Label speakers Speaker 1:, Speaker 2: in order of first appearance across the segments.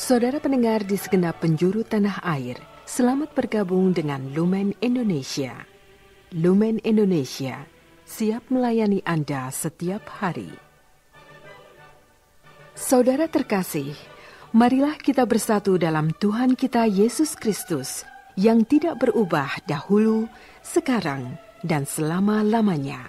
Speaker 1: Saudara pendengar di segenap penjuru tanah air, selamat bergabung dengan Lumen Indonesia. Lumen Indonesia siap melayani Anda setiap hari. Saudara terkasih, marilah kita bersatu dalam Tuhan kita Yesus Kristus yang tidak berubah dahulu, sekarang, dan selama-lamanya.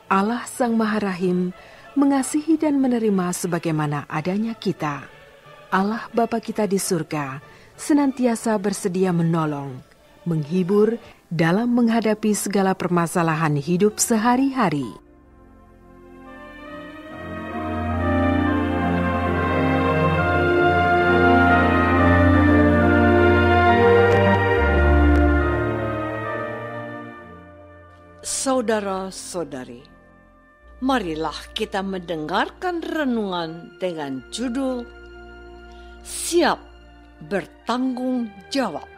Speaker 1: Allah Sang Maha Rahim mengasihi dan menerima sebagaimana adanya kita. Allah Bapa kita di surga senantiasa bersedia menolong, menghibur dalam menghadapi segala permasalahan hidup sehari-hari.
Speaker 2: Saudara-saudari, marilah kita mendengarkan renungan dengan judul Siap Bertanggung Jawab.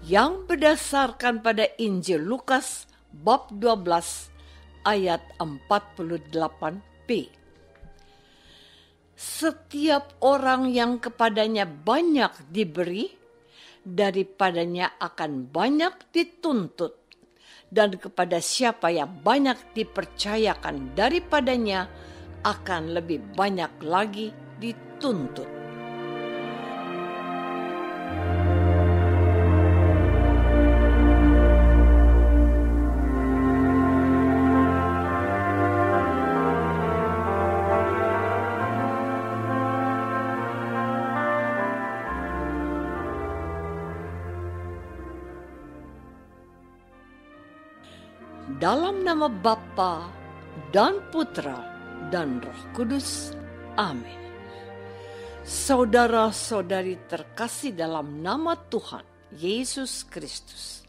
Speaker 2: Yang berdasarkan pada Injil Lukas bab 12 ayat 48b. Setiap orang yang kepadanya banyak diberi, daripadanya akan banyak dituntut. Dan kepada siapa yang banyak dipercayakan daripadanya, akan lebih banyak lagi dituntut. Dalam nama Bapa dan Putra dan Roh Kudus. Amin. Saudara-saudari terkasih dalam nama Tuhan Yesus Kristus.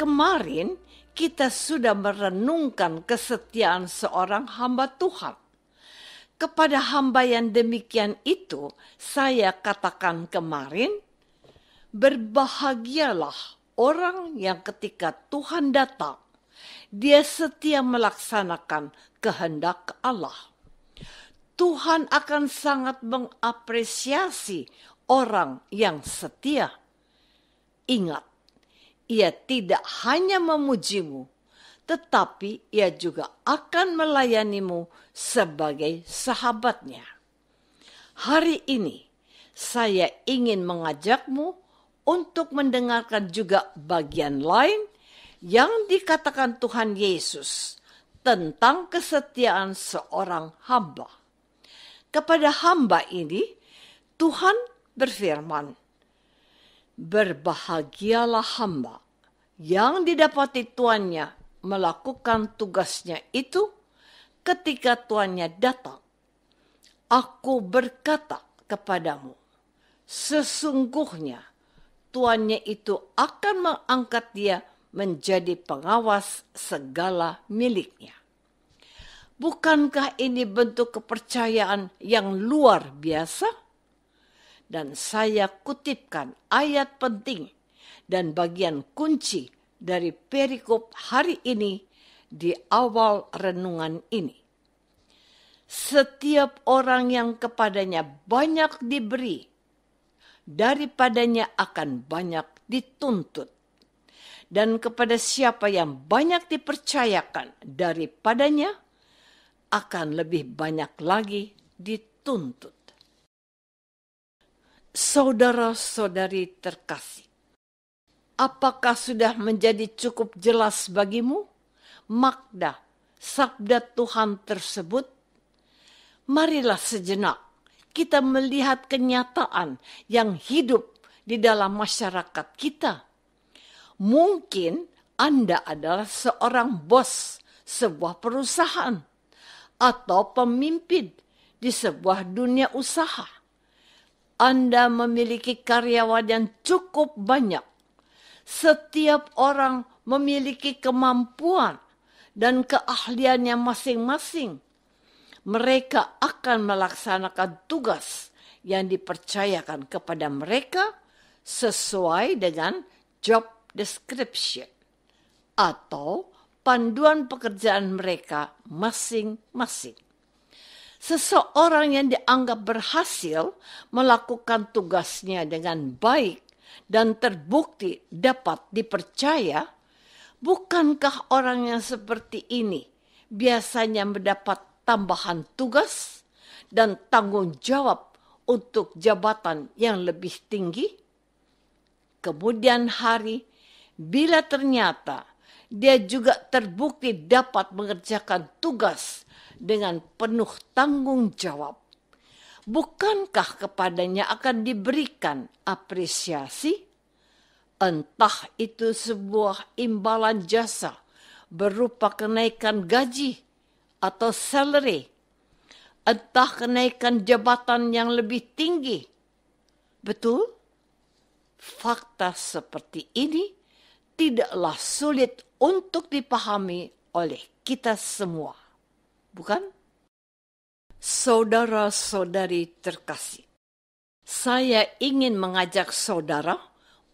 Speaker 2: Kemarin kita sudah merenungkan kesetiaan seorang hamba Tuhan. Kepada hamba yang demikian itu, saya katakan kemarin, berbahagialah orang yang ketika Tuhan datang, dia setia melaksanakan kehendak Allah. Tuhan akan sangat mengapresiasi orang yang setia. Ingat, ia tidak hanya memujimu, tetapi ia juga akan melayanimu sebagai sahabatnya. Hari ini, saya ingin mengajakmu untuk mendengarkan juga bagian lain yang dikatakan Tuhan Yesus tentang kesetiaan seorang hamba. Kepada hamba ini, Tuhan berfirman, berbahagialah hamba yang didapati tuannya melakukan tugasnya itu ketika tuannya datang. Aku berkata kepadamu, sesungguhnya tuannya itu akan mengangkat dia menjadi pengawas segala miliknya. Bukankah ini bentuk kepercayaan yang luar biasa? Dan saya kutipkan ayat penting dan bagian kunci dari perikop hari ini di awal renungan ini. Setiap orang yang kepadanya banyak diberi, daripadanya akan banyak dituntut. Dan kepada siapa yang banyak dipercayakan daripadanya, akan lebih banyak lagi dituntut. Saudara-saudari terkasih, apakah sudah menjadi cukup jelas bagimu makna sabda Tuhan tersebut? Marilah sejenak kita melihat kenyataan yang hidup di dalam masyarakat kita. Mungkin Anda adalah seorang bos sebuah perusahaan atau pemimpin di sebuah dunia usaha. Anda memiliki karyawan yang cukup banyak. Setiap orang memiliki kemampuan dan keahliannya masing-masing. mereka akan melaksanakan tugas yang dipercayakan kepada mereka sesuai dengan job description atau panduan pekerjaan mereka masing-masing. Seseorang yang dianggap berhasil melakukan tugasnya dengan baik dan terbukti dapat dipercaya, bukankah orang yang seperti ini biasanya mendapat tambahan tugas dan tanggung jawab untuk jabatan yang lebih tinggi? Kemudian hari, bila ternyata dia juga terbukti dapat mengerjakan tugas dengan penuh tanggung jawab, bukankah kepadanya akan diberikan apresiasi? Entah itu sebuah imbalan jasa berupa kenaikan gaji atau salary, entah kenaikan jabatan yang lebih tinggi. Betul? Fakta seperti ini tidaklah sulit untuk dipahami oleh kita semua, bukan? Saudara-saudari terkasih, saya ingin mengajak saudara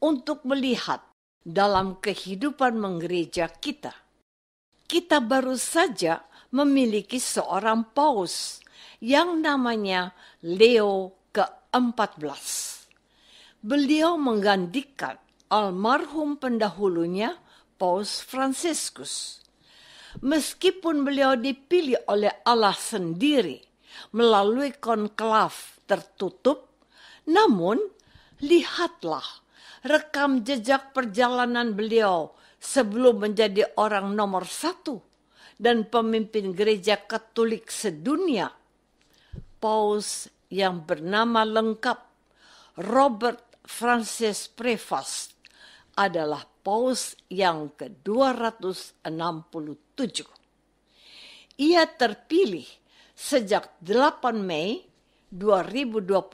Speaker 2: untuk melihat dalam kehidupan menggereja kita. Kita baru saja memiliki seorang paus yang namanya Leo ke-14. Beliau menggantikan almarhum pendahulunya Paus Fransiskus. Meskipun beliau dipilih oleh Allah sendiri melalui konklav tertutup, namun lihatlah rekam jejak perjalanan beliau sebelum menjadi orang nomor 1 dan pemimpin gereja Katolik sedunia. Paus yang bernama lengkap Robert Francis Prevost adalah Paus yang ke-267. Ia terpilih sejak 8 Mei 2025.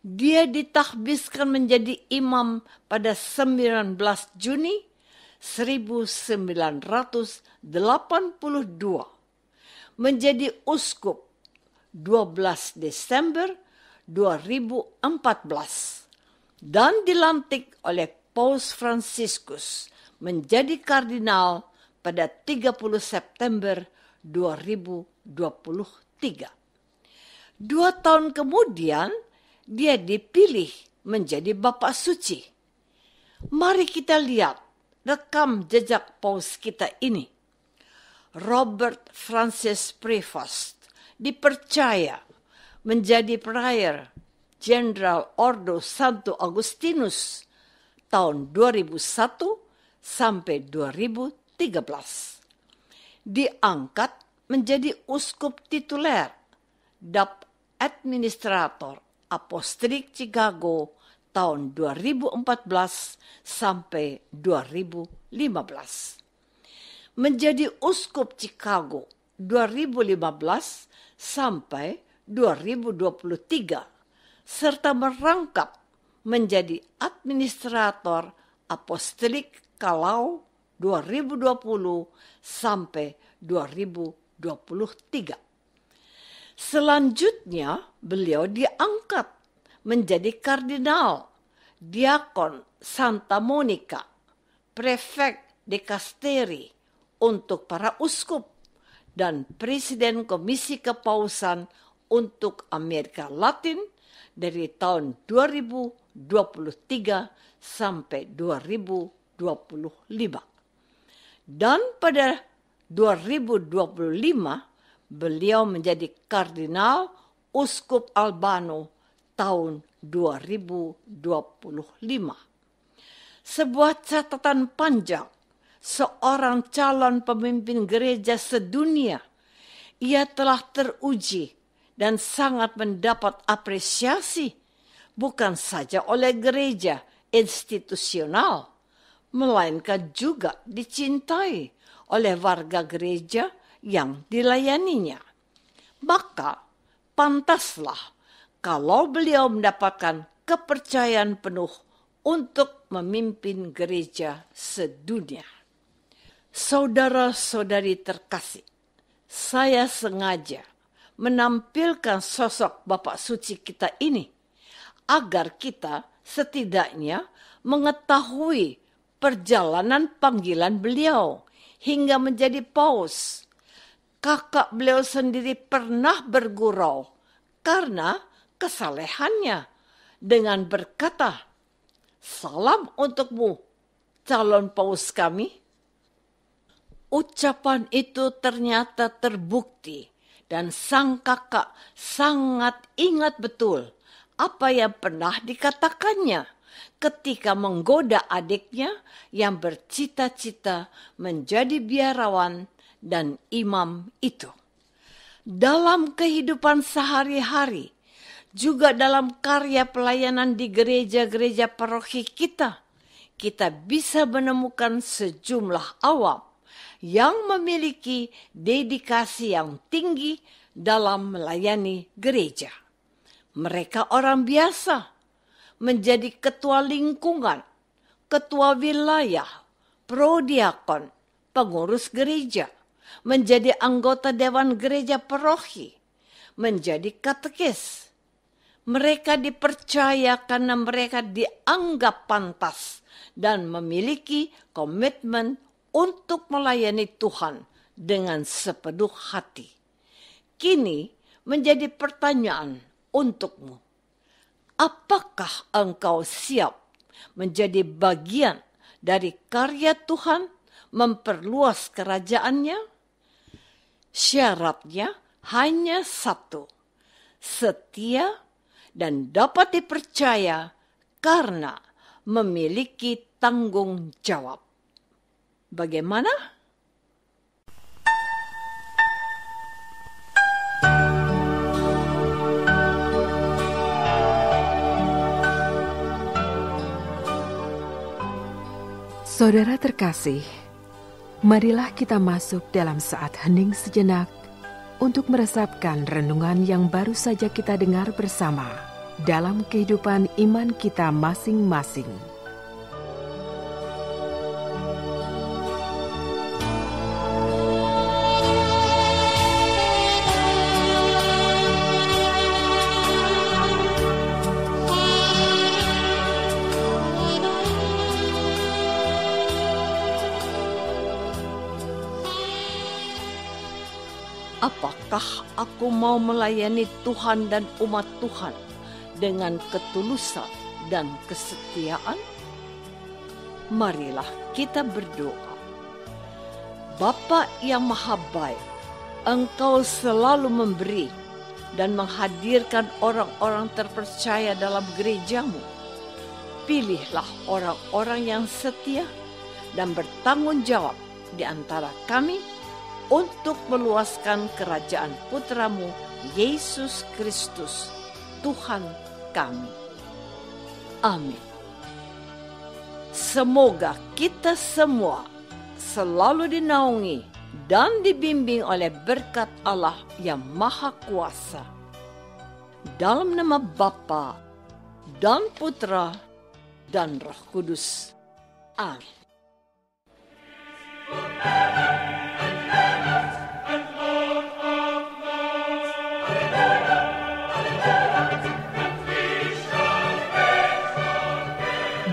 Speaker 2: Dia ditahbiskan menjadi imam pada 19 Juni 1982. Menjadi uskup 12 Desember 2014 dan dilantik oleh Paus Fransiskus menjadi kardinal pada 30 September 2023. 2 tahun kemudian, dia dipilih menjadi Bapak Suci. Mari kita lihat rekam jejak paus kita ini. Robert Francis Prevost dipercaya menjadi Prior Jenderal Ordo Santo Agustinus tahun 2001 sampai 2013. Diangkat menjadi uskup tituler dan administrator Apostolik Chicago tahun 2014 sampai 2015. Menjadi uskup Chicago 2015 sampai 2023 serta merangkap menjadi administrator Apostolik Kalau 2020 sampai 2023. Selanjutnya, beliau diangkat menjadi kardinal, diakon Santa Monica, prefek dikasteri untuk para uskup, dan presiden Komisi Kepausan untuk Amerika Latin dari tahun 2023 sampai 2025. Dan pada 2025, beliau menjadi kardinal uskup Albano tahun 2025. Sebuah catatan panjang seorang calon pemimpin gereja sedunia. Ia telah teruji dan sangat mendapat apresiasi bukan saja oleh gereja institusional, melainkan juga dicintai oleh warga gereja yang dilayaninya. Maka pantaslah kalau beliau mendapatkan kepercayaan penuh untuk memimpin gereja sedunia. Saudara-saudari terkasih, saya sengaja menampilkan sosok Bapak Suci kita ini agar kita setidaknya mengetahui perjalanan panggilan beliau hingga menjadi paus. Kakak beliau sendiri pernah bergurau karena kesalehannya dengan berkata, "Salam untukmu, calon paus kami." Ucapan itu ternyata terbukti dan sang kakak sangat ingat betul apa yang pernah dikatakannya ketika menggoda adiknya yang bercita-cita menjadi biarawan dan imam itu. Dalam kehidupan sehari-hari, juga dalam karya pelayanan di gereja-gereja paroki kita bisa menemukan sejumlah awam yang memiliki dedikasi yang tinggi dalam melayani gereja. Mereka orang biasa, menjadi ketua lingkungan, ketua wilayah, prodiakon, pengurus gereja, menjadi anggota dewan gereja paroki, menjadi katekis. Mereka dipercaya karena mereka dianggap pantas dan memiliki komitmen untuk melayani Tuhan dengan sepenuh hati. Kini menjadi pertanyaan untukmu. Apakah engkau siap menjadi bagian dari karya Tuhan memperluas kerajaannya? Syaratnya hanya satu, setia dan dapat dipercaya karena memiliki tanggung jawab. Bagaimana?
Speaker 1: Saudara terkasih, marilah kita masuk dalam saat hening sejenak untuk meresapkan renungan yang baru saja kita dengar bersama dalam kehidupan iman kita masing-masing.
Speaker 2: Apakah aku mau melayani Tuhan dan umat Tuhan dengan ketulusan dan kesetiaan? Marilah kita berdoa. Bapa yang Maha Baik, Engkau selalu memberi dan menghadirkan orang-orang terpercaya dalam gerejamu. Pilihlah orang-orang yang setia dan bertanggung jawab di antara kami untuk meluaskan kerajaan Putramu, Yesus Kristus, Tuhan kami. Amin. Semoga kita semua selalu dinaungi dan dibimbing oleh berkat Allah yang Maha Kuasa. Dalam nama Bapa dan Putra dan Roh Kudus. Amin.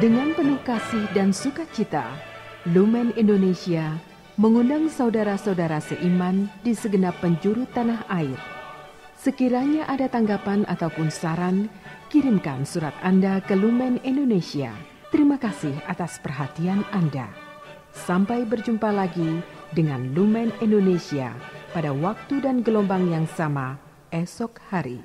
Speaker 1: Dengan penuh kasih dan sukacita, Lumen Indonesia mengundang saudara-saudara seiman di segenap penjuru tanah air. Sekiranya ada tanggapan ataupun saran, kirimkan surat Anda ke Lumen Indonesia. Terima kasih atas perhatian Anda. Sampai berjumpa lagi dengan Lumen Indonesia pada waktu dan gelombang yang sama esok hari.